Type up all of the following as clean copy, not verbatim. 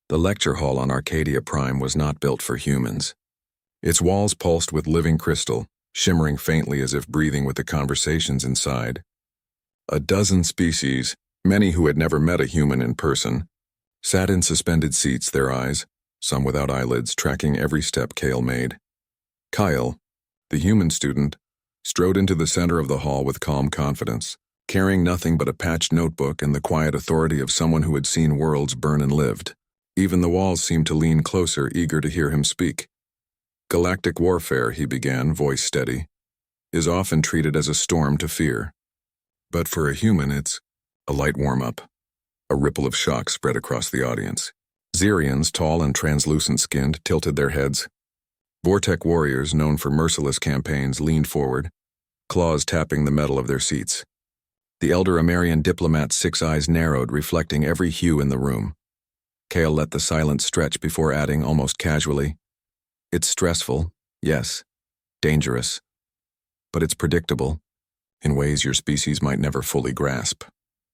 The lecture hall on Arcadia Prime was not built for humans. Its walls pulsed with living crystal, shimmering faintly as if breathing with the conversations inside. A dozen species, many who had never met a human in person, sat in suspended seats, their eyes, some without eyelids, tracking every step Kael made. Kael, the human student, strode into the center of the hall with calm confidence, carrying nothing but a patched notebook and the quiet authority of someone who had seen worlds burn and lived. Even the walls seemed to lean closer, eager to hear him speak. Galactic warfare, he began, voice steady, is often treated as a storm to fear. But for a human, it's a light warm-up. A ripple of shock spread across the audience. Xerians, tall and translucent-skinned, tilted their heads. Vortec warriors, known for merciless campaigns, leaned forward, claws tapping the metal of their seats. The elder Amerian diplomat's 6 eyes narrowed, reflecting every hue in the room. Kael let the silence stretch before adding, almost casually, "It's stressful, yes, dangerous, but it's predictable, in ways your species might never fully grasp."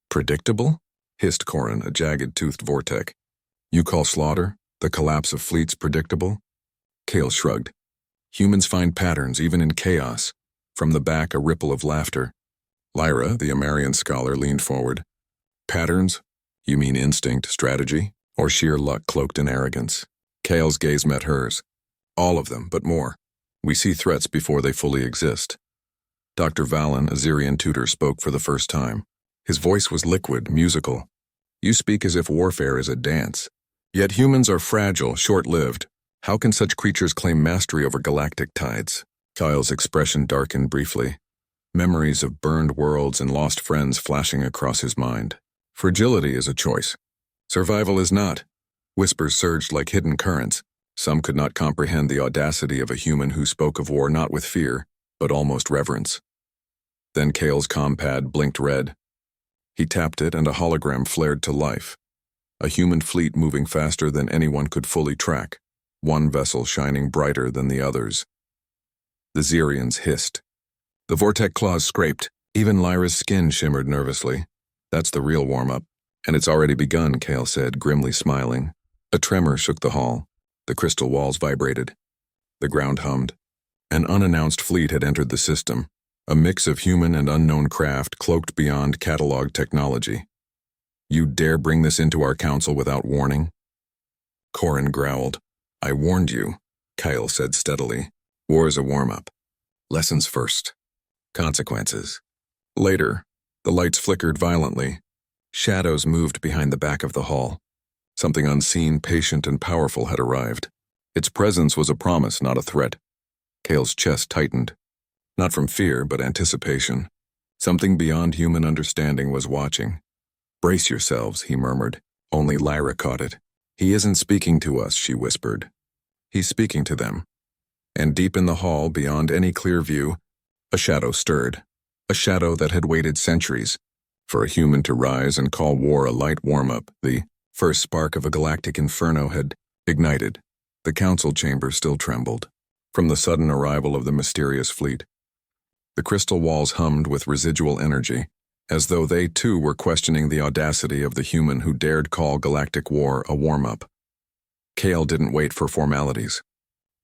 "Predictable?" hissed Corin, a jagged-toothed Vortec. "You call slaughter, the collapse of fleets, predictable?" Kael shrugged. "Humans find patterns even in chaos." From the back, a ripple of laughter. Lyra, the Amarian scholar, leaned forward. "Patterns? You mean instinct, strategy, or sheer luck cloaked in arrogance?" Kael's gaze met hers. "All of them, but more. We see threats before they fully exist." Dr. Valen, a Xerian tutor, spoke for the first time. His voice was liquid, musical. "You speak as if warfare is a dance. Yet humans are fragile, short-lived. How can such creatures claim mastery over galactic tides?" Kael's expression darkened briefly, memories of burned worlds and lost friends flashing across his mind. "Fragility is a choice. Survival is not." Whispers surged like hidden currents. Some could not comprehend the audacity of a human who spoke of war not with fear, but almost reverence. Then Kael's compad blinked red. He tapped it and a hologram flared to life. A human fleet moving faster than anyone could fully track, one vessel shining brighter than the others. The Xerians hissed. The Vortec claws scraped. Even Lyra's skin shimmered nervously. "That's the real warm-up. And it's already begun," Kael said, grimly smiling. A tremor shook the hall. The crystal walls vibrated. The ground hummed. An unannounced fleet had entered the system, a mix of human and unknown craft cloaked beyond cataloged technology. "You dare bring this into our council without warning?" Corin growled. "I warned you," Kael said steadily. "War is a warm-up. Lessons first. Consequences later." The lights flickered violently. Shadows moved behind the back of the hall. Something unseen, patient, and powerful had arrived. Its presence was a promise, not a threat. Kael's chest tightened. Not from fear, but anticipation. Something beyond human understanding was watching. "Brace yourselves," he murmured. Only Lyra caught it. "He isn't speaking to us," she whispered. "He's speaking to them." And deep in the hall, beyond any clear view, a shadow stirred. A shadow that had waited centuries for a human to rise and call war a light warm-up. The first spark of a galactic inferno had ignited. The council chamber still trembled from the sudden arrival of the mysterious fleet. The crystal walls hummed with residual energy, as though they too were questioning the audacity of the human who dared call galactic war a warm-up. Kael didn't wait for formalities.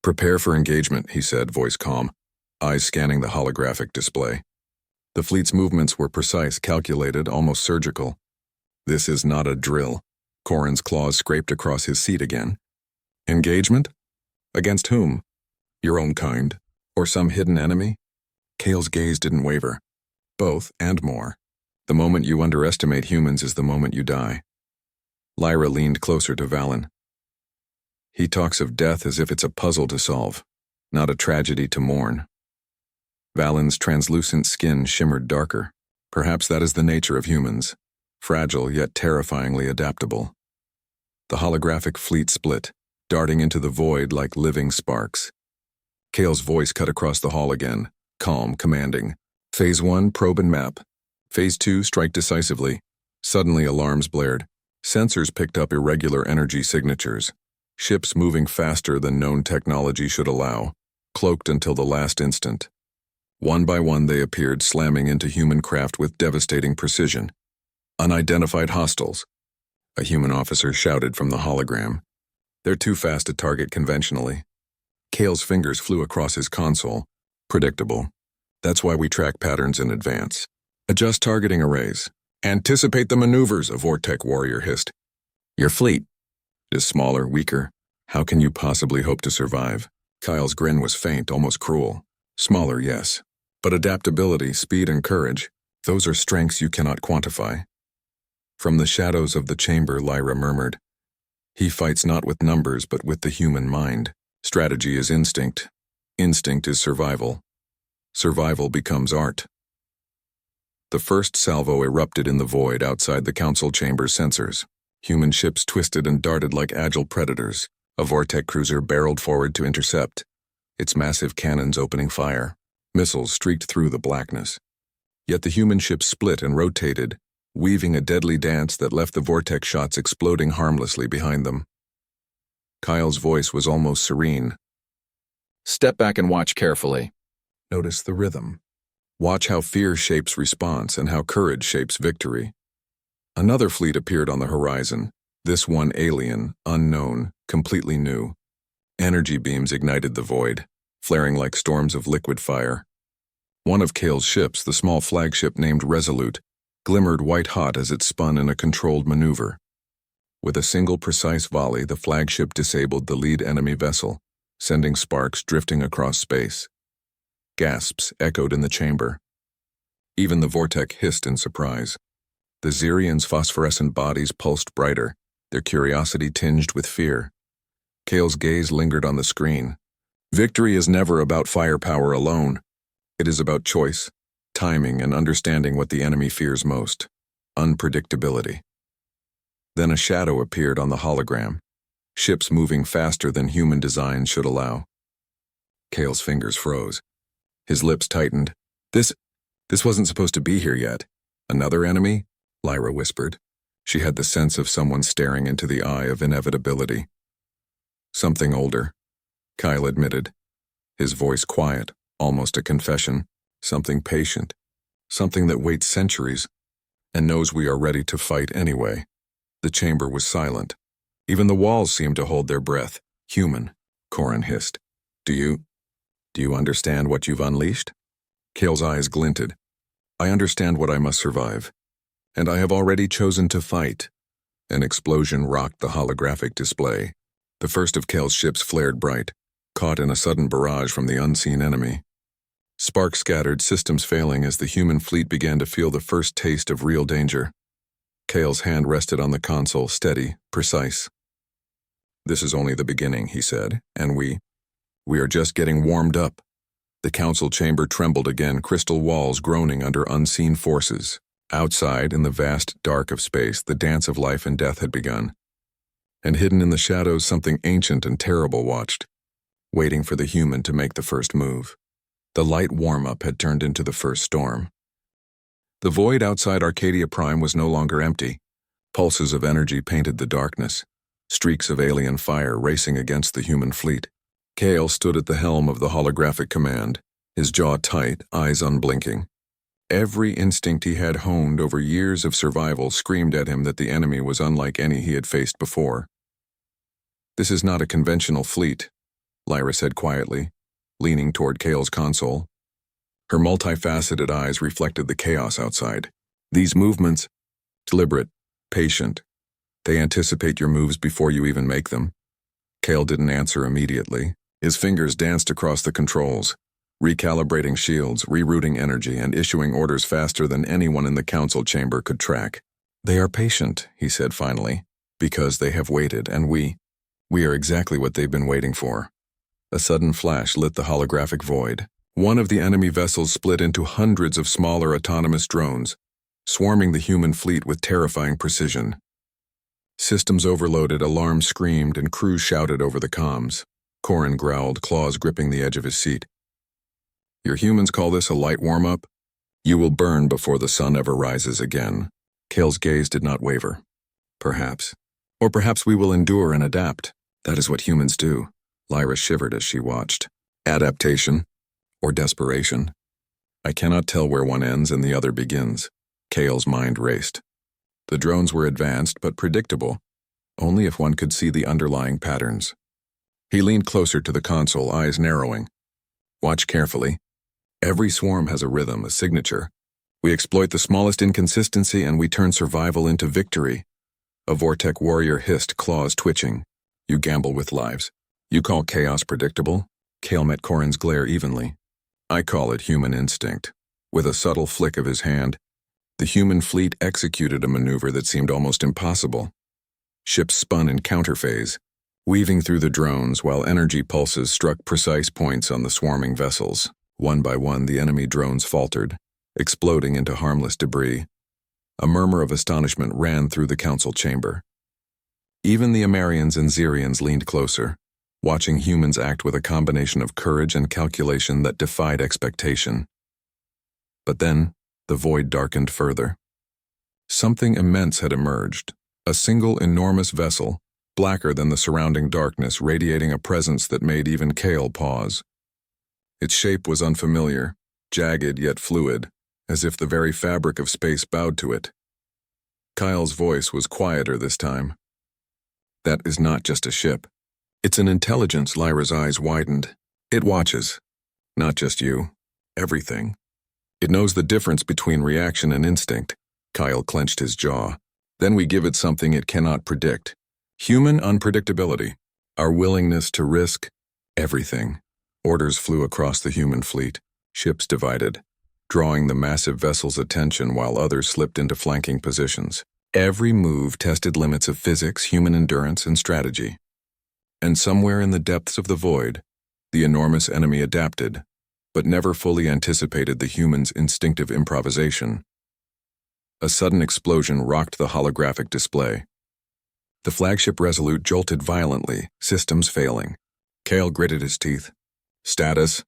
"Prepare for engagement," he said, voice calm, eyes scanning the holographic display. The fleet's movements were precise, calculated, almost surgical. "This is not a drill." Corin's claws scraped across his seat again. "Engagement? Against whom? Your own kind? Or some hidden enemy?" Kael's gaze didn't waver. "Both, and more. The moment you underestimate humans is the moment you die." Lyra leaned closer to Valen. "He talks of death as if it's a puzzle to solve, not a tragedy to mourn." Valen's translucent skin shimmered darker. Perhaps that is the nature of humans, fragile yet terrifyingly adaptable. The holographic fleet split, darting into the void like living sparks. Kael's voice cut across the hall again, calm, commanding. "Phase 1, probe and map. Phase 2, strike decisively." Suddenly alarms blared. Sensors picked up irregular energy signatures. Ships moving faster than known technology should allow, cloaked until the last instant. One by one they appeared, slamming into human craft with devastating precision. Unidentified hostiles. A human officer shouted from the hologram. They're too fast to target conventionally. Kael's fingers flew across his console. Predictable. That's why we track patterns in advance. Adjust targeting arrays. Anticipate the maneuvers, a Vortec warrior hissed. Your fleet is smaller, weaker. How can you possibly hope to survive? Kael's grin was faint, almost cruel. Smaller, yes. But adaptability, speed, and courage, those are strengths you cannot quantify. From the shadows of the chamber, Lyra murmured. He fights not with numbers, but with the human mind. Strategy is instinct. Instinct is survival. Survival becomes art. The first salvo erupted in the void outside the council chamber's sensors. Human ships twisted and darted like agile predators. A Vortec cruiser barreled forward to intercept, its massive cannons opening fire. Missiles streaked through the blackness. Yet the human ships split and rotated, weaving a deadly dance that left the Vortec shots exploding harmlessly behind them. Kael's voice was almost serene. Step back and watch carefully. Notice the rhythm. Watch how fear shapes response and how courage shapes victory. Another fleet appeared on the horizon, this one alien, unknown, completely new. Energy beams ignited the void, flaring like storms of liquid fire. One of Kael's ships, the small flagship named Resolute, glimmered white-hot as it spun in a controlled maneuver. With a single precise volley, the flagship disabled the lead enemy vessel, sending sparks drifting across space. Gasps echoed in the chamber. Even the Vortec hissed in surprise. The Xerians' phosphorescent bodies pulsed brighter, their curiosity tinged with fear. Kael's gaze lingered on the screen. Victory is never about firepower alone. It is about choice, timing, and understanding what the enemy fears most: unpredictability. Then a shadow appeared on the hologram, ships moving faster than human design should allow. Kael's fingers froze. His lips tightened. This wasn't supposed to be here yet. Another enemy? Lyra whispered. She had the sense of someone staring into the eye of inevitability. Something older, Kael admitted, his voice quiet, almost a confession. Something patient, something that waits centuries and knows we are ready to fight anyway. The chamber was silent. Even the walls seemed to hold their breath. Human, Corin hissed. Do you understand what you've unleashed? Kael's eyes glinted. I understand what I must survive. And I have already chosen to fight. An explosion rocked the holographic display. The first of Kael's ships flared bright, caught in a sudden barrage from the unseen enemy. Sparks scattered, systems failing as the human fleet began to feel the first taste of real danger. Kael's hand rested on the console, steady, precise. This is only the beginning, he said, and we are just getting warmed up. The council chamber trembled again, crystal walls groaning under unseen forces. Outside, in the vast dark of space, the dance of life and death had begun. And hidden in the shadows, something ancient and terrible watched, waiting for the human to make the first move. The light warm-up had turned into the first storm. The void outside Arcadia Prime was no longer empty. Pulses of energy painted the darkness, streaks of alien fire racing against the human fleet. Kael stood at the helm of the holographic command, his jaw tight, eyes unblinking. Every instinct he had honed over years of survival screamed at him that the enemy was unlike any he had faced before. This is not a conventional fleet, Lyra said quietly, leaning toward Kael's console. Her multifaceted eyes reflected the chaos outside. These movements, deliberate, patient. They anticipate your moves before you even make them. Kael didn't answer immediately. His fingers danced across the controls, recalibrating shields, rerouting energy, and issuing orders faster than anyone in the council chamber could track. They are patient, he said finally, because they have waited, and we are exactly what they've been waiting for. A sudden flash lit the holographic void. One of the enemy vessels split into hundreds of smaller autonomous drones, swarming the human fleet with terrifying precision. Systems overloaded, alarms screamed, and crews shouted over the comms. Corin growled, claws gripping the edge of his seat. Your humans call this a light warm-up? You will burn before the sun ever rises again. Kael's gaze did not waver. Perhaps. Or perhaps we will endure and adapt. That is what humans do. Lyra shivered as she watched. Adaptation? Or desperation? I cannot tell where one ends and the other begins. Kael's mind raced. The drones were advanced but predictable, only if one could see the underlying patterns. He leaned closer to the console, eyes narrowing. Watch carefully. Every swarm has a rhythm, a signature. We exploit the smallest inconsistency and we turn survival into victory. A Vortec warrior hissed, claws twitching. You gamble with lives. You call chaos predictable? Kael met Corrin's glare evenly. I call it human instinct. With a subtle flick of his hand, the human fleet executed a maneuver that seemed almost impossible. Ships spun in counterphase, weaving through the drones while energy pulses struck precise points on the swarming vessels. One by one, the enemy drones faltered, exploding into harmless debris. A murmur of astonishment ran through the council chamber. Even the Amarians and Xerians leaned closer, watching humans act with a combination of courage and calculation that defied expectation. But then, the void darkened further. Something immense had emerged, a single enormous vessel, blacker than the surrounding darkness, radiating a presence that made even Kael pause. Its shape was unfamiliar, jagged yet fluid, as if the very fabric of space bowed to it. Kyle's voice was quieter this time. That is not just a ship. It's an intelligence. Lyra's eyes widened. It watches. Not just you. Everything. It knows the difference between reaction and instinct. Kael clenched his jaw. Then we give it something it cannot predict. Human unpredictability. Our willingness to risk everything. Orders flew across the human fleet. Ships divided, drawing the massive vessel's attention while others slipped into flanking positions. Every move tested limits of physics, human endurance, and strategy. And somewhere in the depths of the void, the enormous enemy adapted, but never fully anticipated the human's instinctive improvisation. A sudden explosion rocked the holographic display. The flagship Resolute jolted violently, systems failing. Kael gritted his teeth. Status?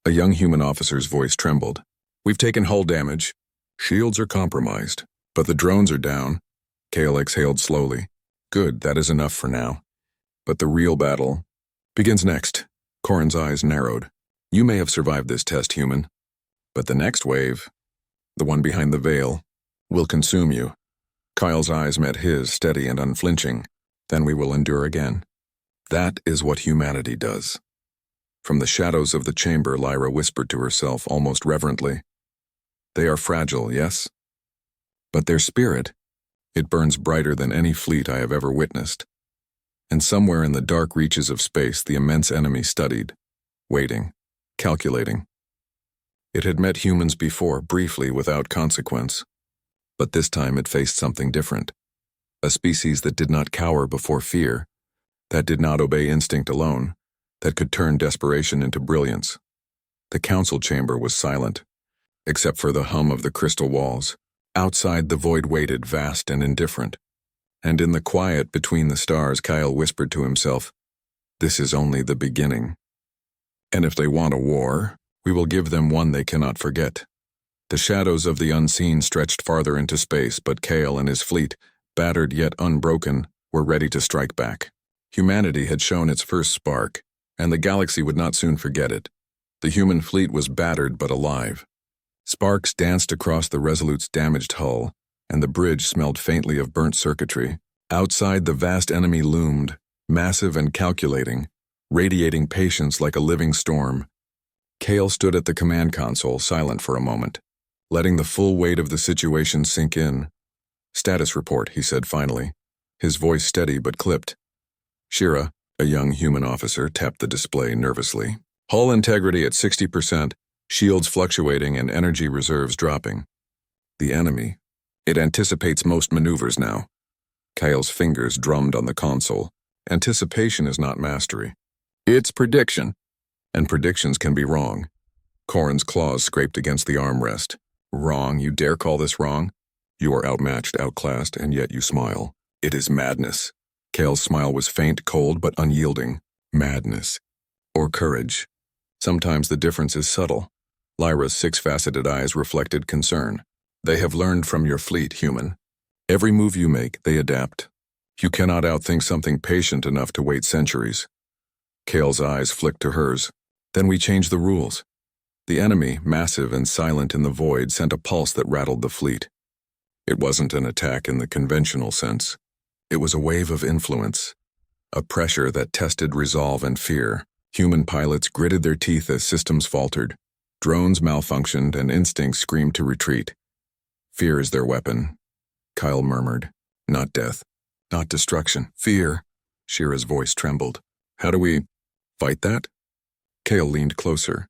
A young human officer's voice trembled. We've taken hull damage. Shields are compromised, but the drones are down. Kael exhaled slowly. Good, that is enough for now. But the real battle begins next. Corrin's eyes narrowed. You may have survived this test, human. But the next wave, the one behind the veil, will consume you. Kyle's eyes met his, steady and unflinching. Then we will endure again. That is what humanity does. From the shadows of the chamber, Lyra whispered to herself almost reverently. They are fragile, yes? But their spirit, it burns brighter than any fleet I have ever witnessed. And somewhere in the dark reaches of space, the immense enemy studied, waiting, calculating. It had met humans before, briefly, without consequence. But this time it faced something different. A species that did not cower before fear, that did not obey instinct alone, that could turn desperation into brilliance. The council chamber was silent, except for the hum of the crystal walls. Outside, the void waited, vast and indifferent. And in the quiet between the stars, Kael whispered to himself, this is only the beginning. And if they want a war, we will give them one they cannot forget. The shadows of the unseen stretched farther into space, but Kael and his fleet, battered yet unbroken, were ready to strike back. Humanity had shown its first spark, and the galaxy would not soon forget it. The human fleet was battered but alive. Sparks danced across the Resolute's damaged hull, and the bridge smelled faintly of burnt circuitry. Outside, the vast enemy loomed, massive and calculating, radiating patience like a living storm. Kael stood at the command console, silent for a moment, letting the full weight of the situation sink in. Status report, he said finally, his voice steady but clipped. Shira, a young human officer, tapped the display nervously. Hull integrity at 60%, shields fluctuating and energy reserves dropping. The enemy. It anticipates most maneuvers now. Kael's fingers drummed on the console. Anticipation is not mastery. It's prediction. And predictions can be wrong. Corrin's claws scraped against the armrest. Wrong? You dare call this wrong? You are outmatched, outclassed, and yet you smile. It is madness. Kael's smile was faint, cold, but unyielding. Madness. Or courage. Sometimes the difference is subtle. Lyra's six-faceted eyes reflected concern. They have learned from your fleet, human. Every move you make, they adapt. You cannot outthink something patient enough to wait centuries. Kael's eyes flicked to hers. Then we changed the rules. The enemy, massive and silent in the void, sent a pulse that rattled the fleet. It wasn't an attack in the conventional sense. It was a wave of influence, a pressure that tested resolve and fear. Human pilots gritted their teeth as systems faltered. Drones malfunctioned and instincts screamed to retreat. Fear is their weapon, Kael murmured. Not death, not destruction, fear. Shira's voice trembled. How do we fight that? Kael leaned closer.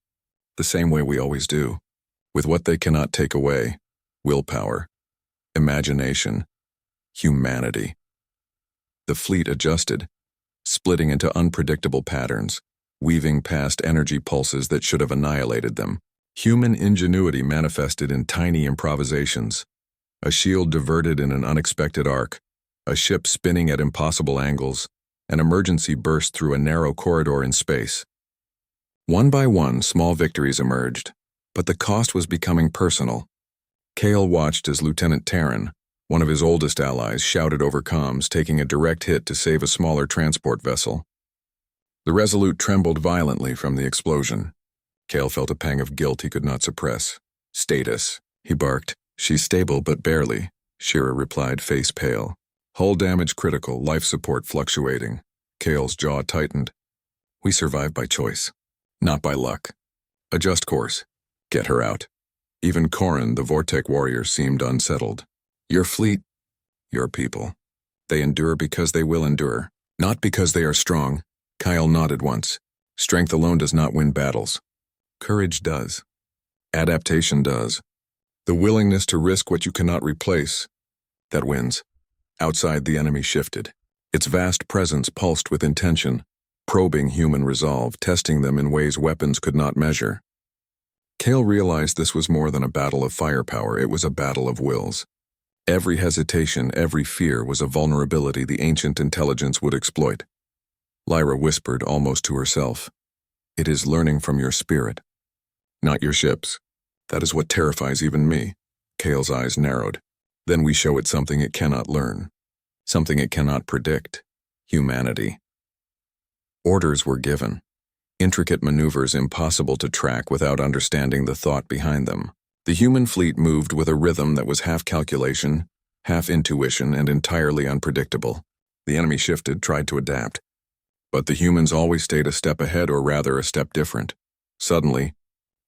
The same way we always do. With what they cannot take away. Willpower. Imagination. Humanity. The fleet adjusted, splitting into unpredictable patterns, weaving past energy pulses that should have annihilated them. Human ingenuity manifested in tiny improvisations. A shield diverted in an unexpected arc, a ship spinning at impossible angles, an emergency burst through a narrow corridor in space. One by one, small victories emerged, but the cost was becoming personal. Kael watched as Lieutenant Terran, one of his oldest allies, shouted over comms, taking a direct hit to save a smaller transport vessel. The Resolute trembled violently from the explosion. Kael felt a pang of guilt he could not suppress. Status, he barked. She's stable, but barely, Shira replied, face pale. Hull damage critical, life support fluctuating. Kael's jaw tightened. We survive by choice, not by luck. Adjust course. Get her out. Even Corrin, the Vortec warrior, seemed unsettled. Your fleet, your people. They endure because they will endure, not because they are strong. Kael nodded once. Strength alone does not win battles. Courage does. Adaptation does. The willingness to risk what you cannot replace, that wins. Outside, the enemy shifted. Its vast presence pulsed with intention, probing human resolve, testing them in ways weapons could not measure. Kael realized this was more than a battle of firepower, it was a battle of wills. Every hesitation, every fear was a vulnerability the ancient intelligence would exploit. Lyra whispered almost to herself, "It is learning from your spirit, not your ships. That is what terrifies even me." Kael's eyes narrowed. Then we show it something it cannot learn, something it cannot predict, humanity. Orders were given, intricate maneuvers impossible to track without understanding the thought behind them. The human fleet moved with a rhythm that was half calculation, half intuition, and entirely unpredictable. The enemy shifted, tried to adapt. But the humans always stayed a step ahead, or rather a step different. Suddenly,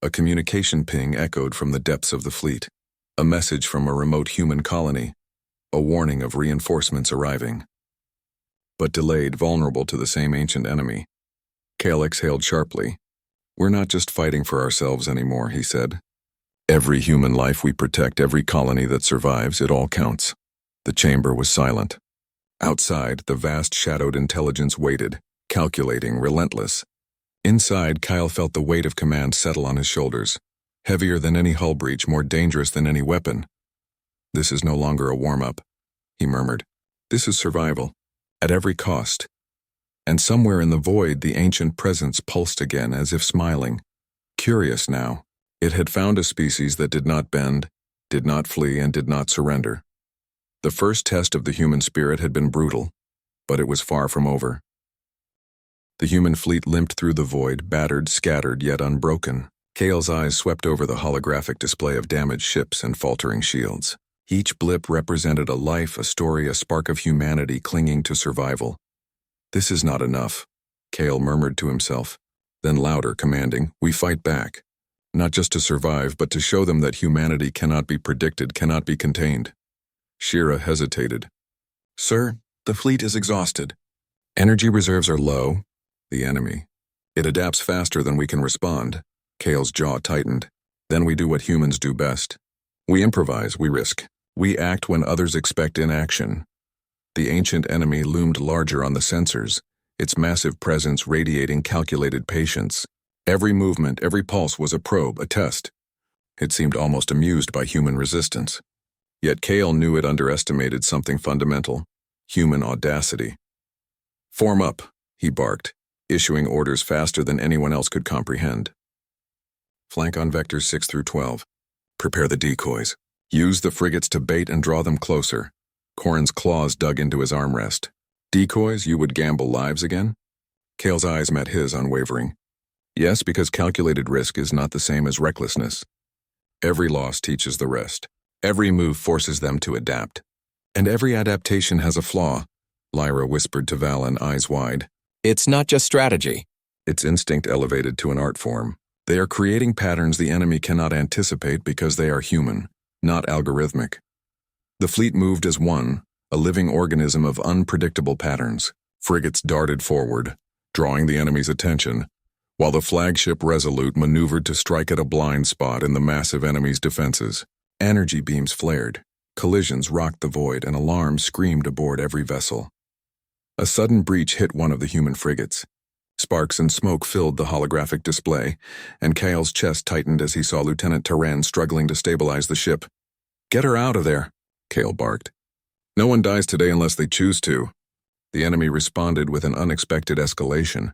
a communication ping echoed from the depths of the fleet. A message from a remote human colony. A warning of reinforcements arriving. But delayed, vulnerable to the same ancient enemy. Kael exhaled sharply. We're not just fighting for ourselves anymore, he said. Every human life we protect, every colony that survives, it all counts. The chamber was silent. Outside, the vast shadowed intelligence waited, calculating, relentless. Inside, Kael felt the weight of command settle on his shoulders. Heavier than any hull breach, more dangerous than any weapon. This is no longer a warm-up, he murmured. This is survival, at every cost. And somewhere in the void, the ancient presence pulsed again, as if smiling. Curious now, it had found a species that did not bend, did not flee, and did not surrender. The first test of the human spirit had been brutal, but it was far from over. The human fleet limped through the void, battered, scattered, yet unbroken. Kael's eyes swept over the holographic display of damaged ships and faltering shields. Each blip represented a life, a story, a spark of humanity clinging to survival. This is not enough, Kael murmured to himself, then louder, commanding, we fight back. Not just to survive, but to show them that humanity cannot be predicted, cannot be contained. Shira hesitated. Sir, the fleet is exhausted. Energy reserves are low. The enemy. It adapts faster than we can respond. Kael's jaw tightened. Then we do what humans do best. We improvise, we risk. We act when others expect inaction. The ancient enemy loomed larger on the sensors, its massive presence radiating calculated patience. Every movement, every pulse was a probe, a test. It seemed almost amused by human resistance. Yet Kael knew it underestimated something fundamental, human audacity. Form up, he barked, issuing orders faster than anyone else could comprehend. Flank on vectors 6 through 12. Prepare the decoys. Use the frigates to bait and draw them closer. Corrin's claws dug into his armrest. Decoys, you would gamble lives again? Kael's eyes met his, unwavering. Yes, because calculated risk is not the same as recklessness. Every loss teaches the rest. Every move forces them to adapt. And every adaptation has a flaw, Lyra whispered to Valen, eyes wide. It's not just strategy. It's instinct elevated to an art form. They are creating patterns the enemy cannot anticipate because they are human, not algorithmic. The fleet moved as one, a living organism of unpredictable patterns. Frigates darted forward, drawing the enemy's attention, while the flagship Resolute maneuvered to strike at a blind spot in the massive enemy's defenses. Energy beams flared, collisions rocked the void, and alarms screamed aboard every vessel. A sudden breach hit one of the human frigates. Sparks and smoke filled the holographic display, and Kael's chest tightened as he saw Lieutenant Terran struggling to stabilize the ship. "Get her out of there," Kael barked. "No one dies today unless they choose to." The enemy responded with an unexpected escalation,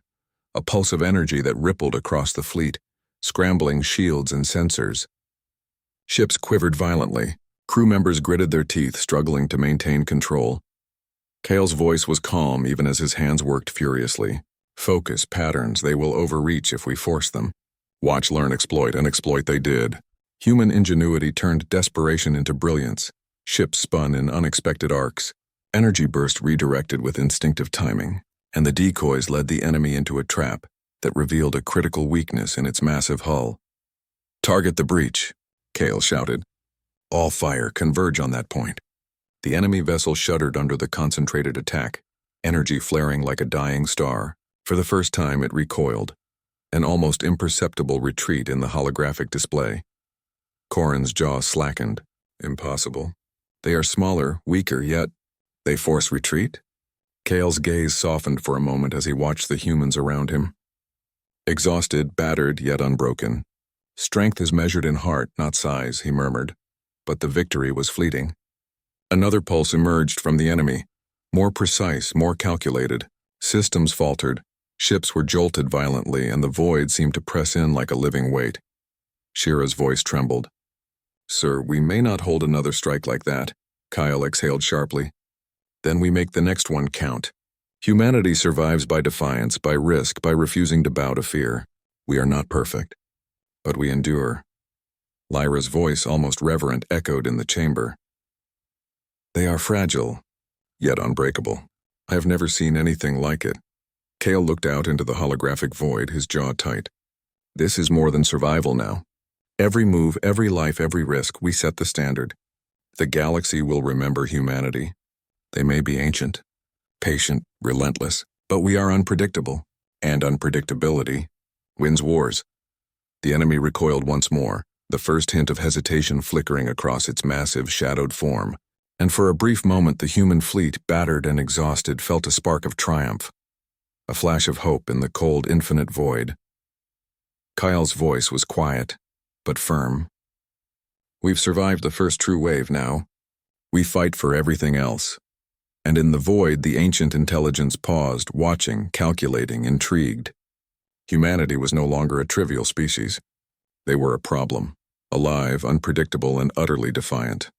a pulse of energy that rippled across the fleet, scrambling shields and sensors. Ships quivered violently. Crew members gritted their teeth, struggling to maintain control. Kael's voice was calm even as his hands worked furiously. "Focus, patterns, they will overreach if we force them. Watch, learn, exploit, and exploit they did." Human ingenuity turned desperation into brilliance. Ships spun in unexpected arcs. Energy burst redirected with instinctive timing, and the decoys led the enemy into a trap that revealed a critical weakness in its massive hull. "Target the breach," Kael shouted. "All fire, converge on that point." The enemy vessel shuddered under the concentrated attack, energy flaring like a dying star. For the first time it recoiled, an almost imperceptible retreat in the holographic display. Corrin's jaw slackened. Impossible. They are smaller, weaker, yet they force retreat? Kael's gaze softened for a moment as he watched the humans around him. Exhausted, battered, yet unbroken. "Strength is measured in heart, not size," he murmured. But the victory was fleeting. Another pulse emerged from the enemy, more precise, more calculated. Systems faltered, ships were jolted violently, and the void seemed to press in like a living weight. Shira's voice trembled. "Sir, we may not hold another strike like that," Kael exhaled sharply. "Then we make the next one count. Humanity survives by defiance, by risk, by refusing to bow to fear. We are not perfect, but we endure." Lyra's voice, almost reverent, echoed in the chamber. "They are fragile, yet unbreakable. I have never seen anything like it." Kael looked out into the holographic void, his jaw tight. "This is more than survival now. Every move, every life, every risk, we set the standard. The galaxy will remember humanity. They may be ancient, patient, relentless, but we are unpredictable, and unpredictability wins wars." The enemy recoiled once more, the first hint of hesitation flickering across its massive, shadowed form, and for a brief moment the human fleet, battered and exhausted, felt a spark of triumph, a flash of hope in the cold, infinite void. Kael's voice was quiet, but firm. "We've survived the first true wave now. We fight for everything else." And in the void, the ancient intelligence paused, watching, calculating, intrigued. Humanity was no longer a trivial species. They were a problem, alive, unpredictable, and utterly defiant.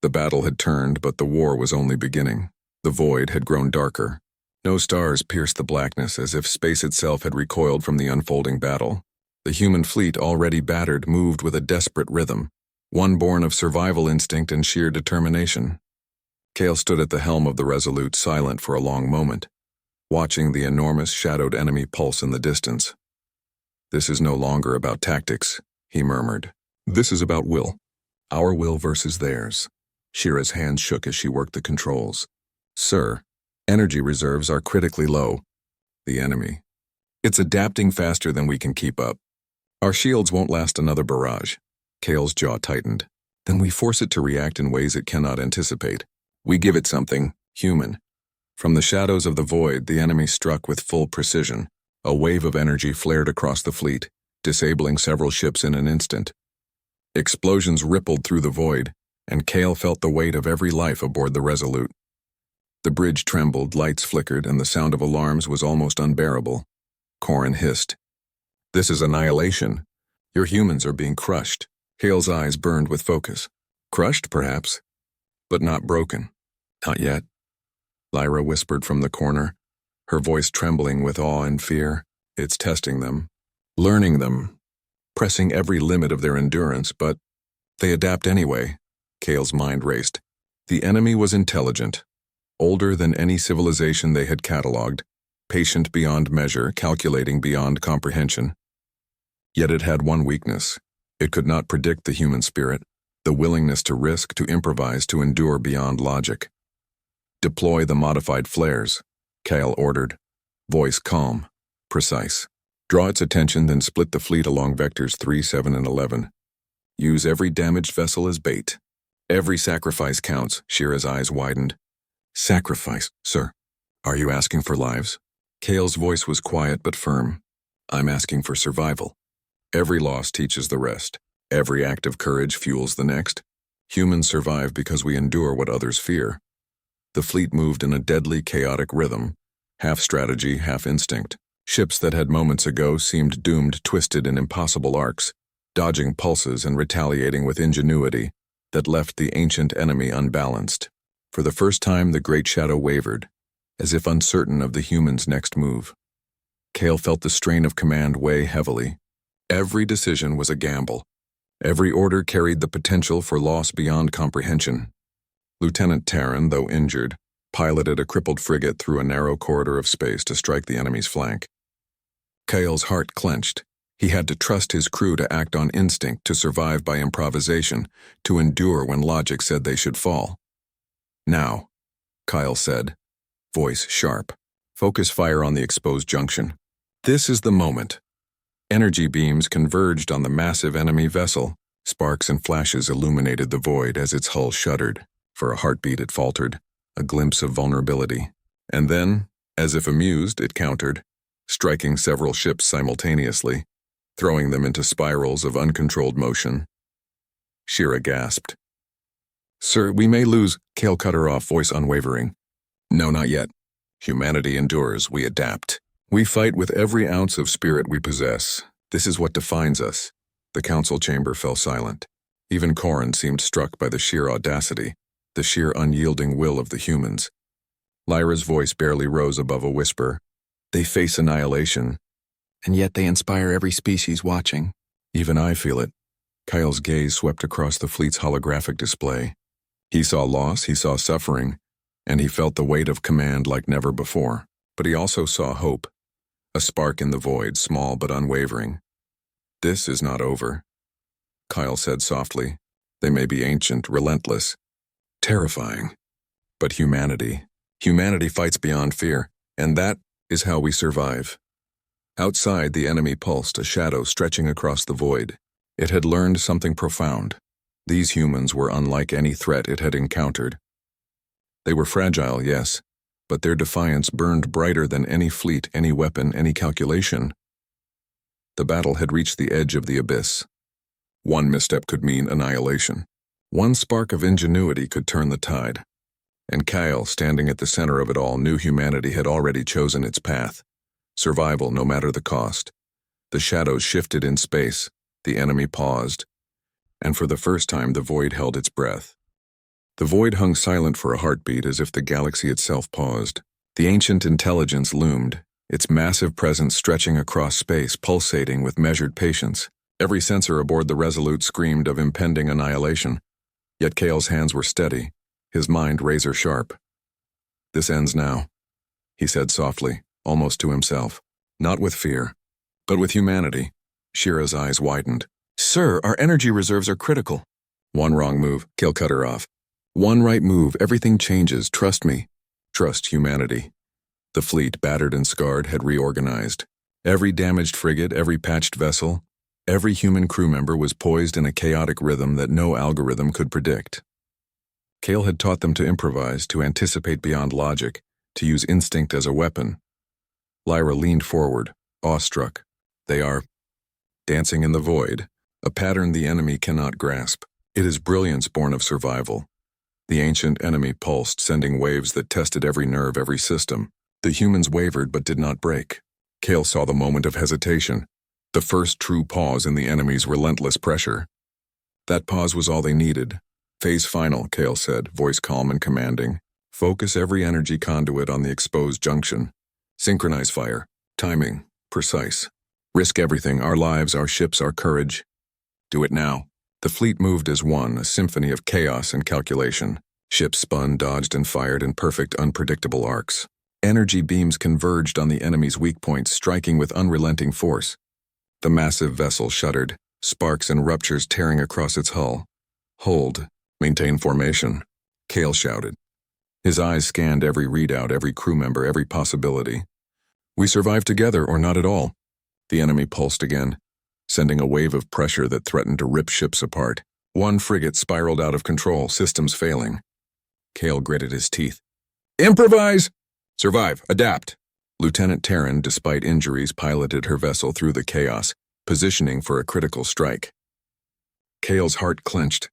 The battle had turned, but the war was only beginning. The void had grown darker. No stars pierced the blackness, as if space itself had recoiled from the unfolding battle. The human fleet, already battered, moved with a desperate rhythm, one born of survival instinct and sheer determination. Kael stood at the helm of the Resolute, silent for a long moment, watching the enormous, shadowed enemy pulse in the distance. "This is no longer about tactics," he murmured. "This is about will. Our will versus theirs." Shira's hands shook as she worked the controls. "Sir, energy reserves are critically low." "The enemy. It's adapting faster than we can keep up. Our shields won't last another barrage." Kael's jaw tightened. "Then we force it to react in ways it cannot anticipate. We give it something human." From the shadows of the void, the enemy struck with full precision. A wave of energy flared across the fleet, disabling several ships in an instant. Explosions rippled through the void, and Kael felt the weight of every life aboard the Resolute. The bridge trembled, lights flickered, and the sound of alarms was almost unbearable. Corrin hissed. "This is annihilation. Your humans are being crushed." Kael's eyes burned with focus. "Crushed, perhaps, but not broken." "Not yet," Lyra whispered from the corner, her voice trembling with awe and fear. "It's testing them, learning them, pressing every limit of their endurance, but they adapt anyway." Kael's mind raced. The enemy was intelligent, older than any civilization they had catalogued, patient beyond measure, calculating beyond comprehension. Yet it had one weakness. It could not predict the human spirit, the willingness to risk, to improvise, to endure beyond logic. "Deploy the modified flares," Kael ordered, voice calm, precise. "Draw its attention, then split the fleet along vectors 3, 7, and 11. Use every damaged vessel as bait. Every sacrifice counts." Shira's eyes widened. "Sacrifice, sir? Are you asking for lives?" Kael's voice was quiet but firm. "I'm asking for survival. Every loss teaches the rest. Every act of courage fuels the next. Humans survive because we endure what others fear." The fleet moved in a deadly, chaotic rhythm, half strategy, half instinct. Ships that had moments ago seemed doomed twisted in impossible arcs, dodging pulses and retaliating with ingenuity that left the ancient enemy unbalanced. For the first time, the great shadow wavered, as if uncertain of the human's next move. Kael felt the strain of command weigh heavily. Every decision was a gamble. Every order carried the potential for loss beyond comprehension. Lieutenant Terran, though injured, piloted a crippled frigate through a narrow corridor of space to strike the enemy's flank. Kael's heart clenched. He had to trust his crew to act on instinct, to survive by improvisation, to endure when logic said they should fall. "Now," Kael said, voice sharp. "Focus fire on the exposed junction. This is the moment." Energy beams converged on the massive enemy vessel. Sparks and flashes illuminated the void as its hull shuddered. For a heartbeat it faltered, a glimpse of vulnerability. And then, as if amused, it countered, striking several ships simultaneously, throwing them into spirals of uncontrolled motion. Shira gasped. "Sir, we may lose." Kael cut her off, voice unwavering. "No, not yet. Humanity endures, we adapt. We fight with every ounce of spirit we possess. This is what defines us." The council chamber fell silent. Even Corrin seemed struck by the sheer audacity, the sheer unyielding will of the humans. Lyra's voice barely rose above a whisper. "They face annihilation, and yet they inspire every species watching. Even I feel it." Kael's gaze swept across the fleet's holographic display. He saw loss, he saw suffering, and he felt the weight of command like never before. But he also saw hope. A spark in the void, small but unwavering. "This is not over," Kael said softly. "They may be ancient, relentless, terrifying. But humanity fights beyond fear, and that is how we survive." Outside, the enemy pulsed, a shadow stretching across the void. It had learned something profound. These humans were unlike any threat it had encountered. They were fragile, yes, but their defiance burned brighter than any fleet, any weapon, any calculation. The battle had reached the edge of the abyss. One misstep could mean annihilation. One spark of ingenuity could turn the tide. And Kael, standing at the center of it all, knew humanity had already chosen its path. Survival, no matter the cost. The shadows shifted in space, the enemy paused, and for the first time the void held its breath. The void hung silent for a heartbeat, as if the galaxy itself paused. The ancient intelligence loomed, its massive presence stretching across space, pulsating with measured patience. Every sensor aboard the Resolute screamed of impending annihilation. Yet Kael's hands were steady, his mind razor-sharp. "This ends now," he said softly, almost to himself. Not with fear, but with humanity. Shira's eyes widened. "Sir, our energy reserves are critical." "One wrong move," Kael cut her off. "One right move, everything changes, trust me." Trust humanity. The fleet, battered and scarred, had reorganized. Every damaged frigate, every patched vessel, every human crew member was poised in a chaotic rhythm that no algorithm could predict. Kael had taught them to improvise, to anticipate beyond logic, to use instinct as a weapon. Lyra leaned forward, awestruck. "They are dancing in the void, a pattern the enemy cannot grasp. It is brilliance born of survival." The ancient enemy pulsed, sending waves that tested every nerve, every system. The humans wavered but did not break. Kael saw the moment of hesitation, the first true pause in the enemy's relentless pressure. That pause was all they needed. "Phase final," Kael said, voice calm and commanding. "Focus every energy conduit on the exposed junction. Synchronize fire. Timing. Precise. Risk everything, our lives, our ships, our courage. Do it now." The fleet moved as one, a symphony of chaos and calculation. Ships spun, dodged, and fired in perfect, unpredictable arcs. Energy beams converged on the enemy's weak points, striking with unrelenting force. The massive vessel shuddered, sparks and ruptures tearing across its hull. "Hold. Maintain formation," Kael shouted. His eyes scanned every readout, every crew member, every possibility. "We survive together or not at all." The enemy pulsed again, sending a wave of pressure that threatened to rip ships apart. One frigate spiraled out of control, systems failing. Kael gritted his teeth. "Improvise! Survive, adapt." Lieutenant Terran, despite injuries, piloted her vessel through the chaos, positioning for a critical strike. Kael's heart clenched.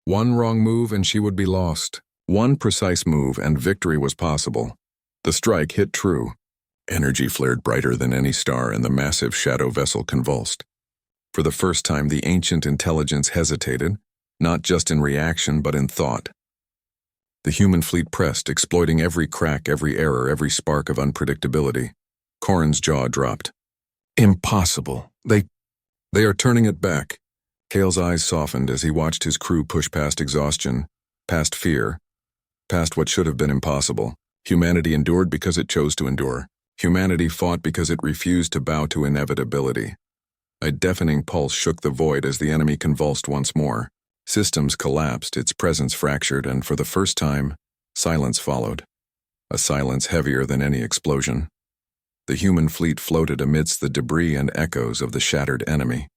One wrong move and she would be lost. One precise move and victory was possible. The strike hit true. Energy flared brighter than any star and the massive shadow vessel convulsed. For the first time, the ancient intelligence hesitated, not just in reaction but in thought. The human fleet pressed, exploiting every crack, every error, every spark of unpredictability. Corrin's jaw dropped. "Impossible. They are turning it back." Kael's eyes softened as he watched his crew push past exhaustion, past fear, past what should have been impossible. Humanity endured because it chose to endure. Humanity fought because it refused to bow to inevitability. A deafening pulse shook the void as the enemy convulsed once more. Systems collapsed, its presence fractured, and for the first time, silence followed. A silence heavier than any explosion. The human fleet floated amidst the debris and echoes of the shattered enemy.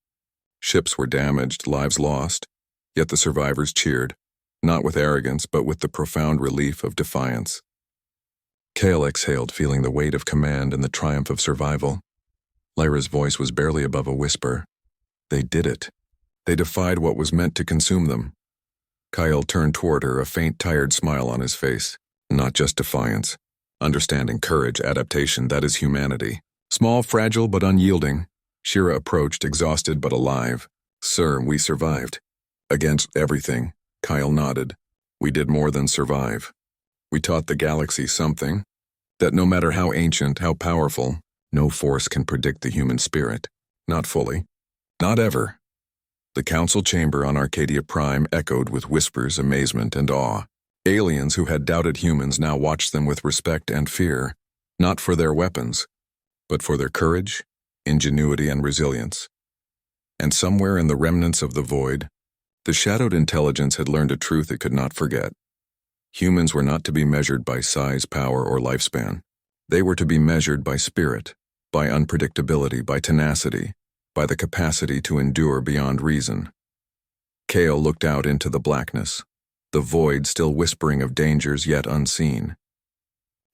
Ships were damaged, lives lost, yet the survivors cheered, not with arrogance but with the profound relief of defiance. Kael exhaled, feeling the weight of command and the triumph of survival. Lyra's voice was barely above a whisper. They did it. They defied what was meant to consume them. Kael turned toward her, a faint, tired smile on his face. Not just defiance. Understanding, courage, adaptation, that is humanity. Small, fragile, but unyielding. Shira approached, exhausted but alive. "Sir, we survived." "Against everything," Kael nodded. "We did more than survive. We taught the galaxy something. That no matter how ancient, how powerful, no force can predict the human spirit. Not fully. Not ever." The council chamber on Arcadia Prime echoed with whispers, amazement, and awe. Aliens who had doubted humans now watched them with respect and fear, not for their weapons, but for their courage, ingenuity, and resilience. And somewhere in the remnants of the void, the shadowed intelligence had learned a truth it could not forget. Humans were not to be measured by size, power, or lifespan. They were to be measured by spirit, by unpredictability, by tenacity, by the capacity to endure beyond reason. Kael looked out into the blackness, the void still whispering of dangers yet unseen.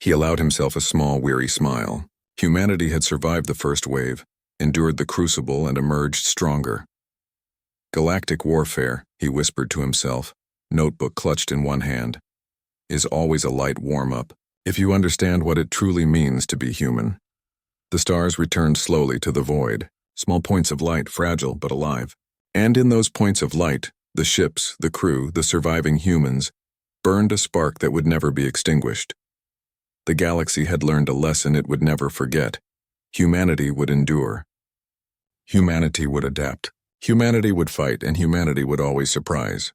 He allowed himself a small, weary smile. Humanity had survived the first wave, endured the crucible, and emerged stronger. Galactic warfare, he whispered to himself, notebook clutched in one hand, is always a light warm-up, if you understand what it truly means to be human. The stars returned slowly to the void, small points of light, fragile but alive. And in those points of light, the ships, the crew, the surviving humans, burned a spark that would never be extinguished. The galaxy had learned a lesson it would never forget. Humanity would endure. Humanity would adapt. Humanity would fight, and humanity would always surprise.